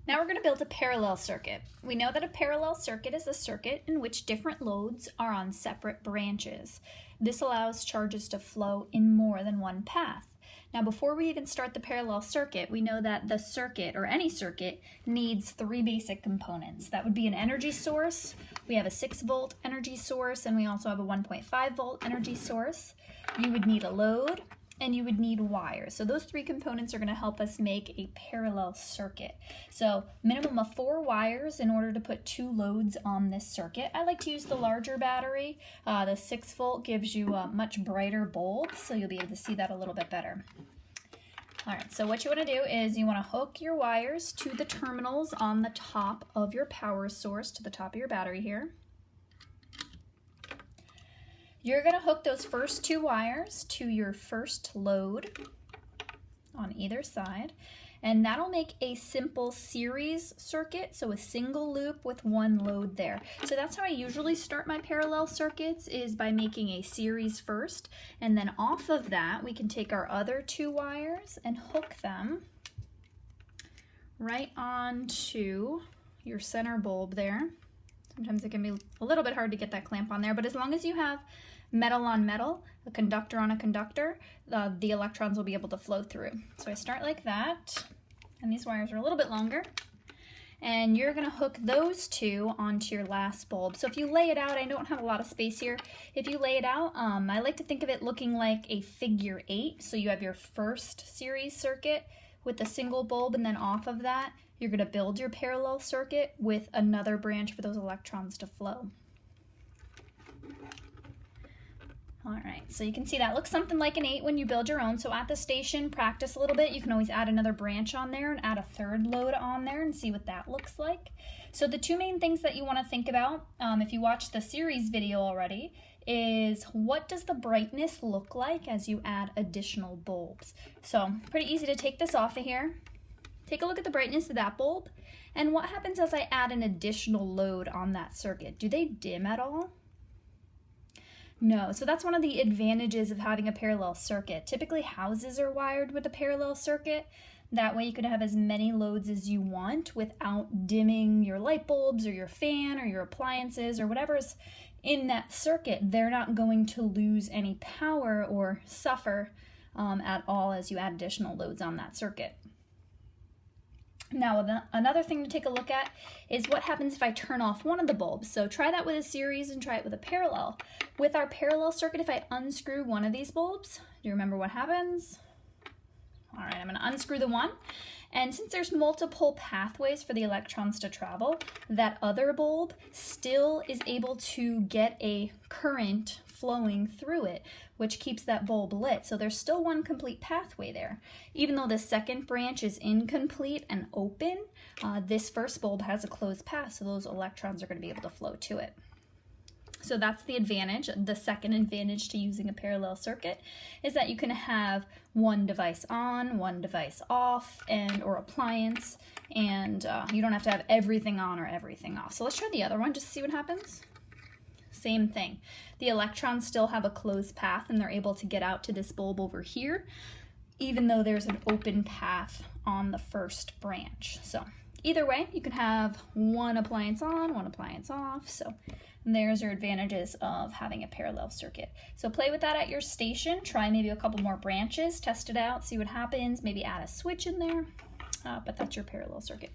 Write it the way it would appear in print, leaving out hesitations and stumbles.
Now we're going to build a parallel circuit. We know that a parallel circuit is a circuit in which different loads are on separate branches. This allows charges to flow in more than one path. Now before we even start the parallel circuit, we know that the circuit, or any circuit, needs three basic components. That would be an energy source, we have a 6-volt energy source, and we also have a 1.5-volt energy source. You would need a load, and you would need wires. So those three components are going to help us make a parallel circuit. So minimum of 4 wires in order to put 2 loads on this circuit. I like to use the larger battery. The 6-volt gives you a much brighter bulb, so you'll be able to see that a little bit better. All right, so what you want to do is you want to hook your wires to the terminals on the top of your power source, to the top of your battery here. You're going to hook those first 2 wires to your first load on either side, and that'll make a simple series circuit, so a single loop with 1 load there. So that's how I usually start my parallel circuits, is by making a series first, and then off of that we can take our other 2 wires and hook them right onto your center bulb there. Sometimes it can be a little bit hard to get that clamp on there, but as long as you have metal on metal, a conductor on a conductor, the electrons will be able to flow through. So I start like that, and these wires are a little bit longer, and you're going to hook those 2 onto your last bulb. So if you lay it out, I don't have a lot of space here. If you lay it out, I like to think of it looking like a figure 8. So you have your first series circuit with a single bulb, and then off of that, you're going to build your parallel circuit with another branch for those electrons to flow. All right, so you can see that looks something like an 8 when you build your own. So at the station, practice a little bit. You can always add another branch on there and add a 3rd load on there and see what that looks like. So the 2 main things that you want to think about, if you watched the series video already, is what does the brightness look like as you add additional bulbs? So pretty easy to take this off of here. Take a look at the brightness of that bulb, and what happens as I add an additional load on that circuit? Do they dim at all? No, so that's one of the advantages of having a parallel circuit. Typically houses are wired with a parallel circuit. That way you can have as many loads as you want without dimming your light bulbs or your fan or your appliances or whatever's in that circuit. They're not going to lose any power or suffer at all as you add additional loads on that circuit. Now, another thing to take a look at is what happens if I turn off one of the bulbs. So try that with a series and try it with a parallel. With our parallel circuit, if I unscrew one of these bulbs, do you remember what happens? All right, I'm going to unscrew the one. And since there's multiple pathways for the electrons to travel, that other bulb still is able to get a current flowing through it, which keeps that bulb lit. So there's still one complete pathway there. Even though the second branch is incomplete and open, this first bulb has a closed path, so those electrons are going to be able to flow to it. So that's the advantage. The second advantage to using a parallel circuit is that you can have one device on, one device off, or appliance, and you don't have to have everything on or everything off. So let's try the other one just to see what happens. Same thing. The electrons still have a closed path and they're able to get out to this bulb over here, even though there's an open path on the first branch. So either way, you can have one appliance on, one appliance off. So there's your advantages of having a parallel circuit. So play with that at your station. Try maybe a couple more branches, test it out, see what happens, maybe add a switch in there. But that's your parallel circuit.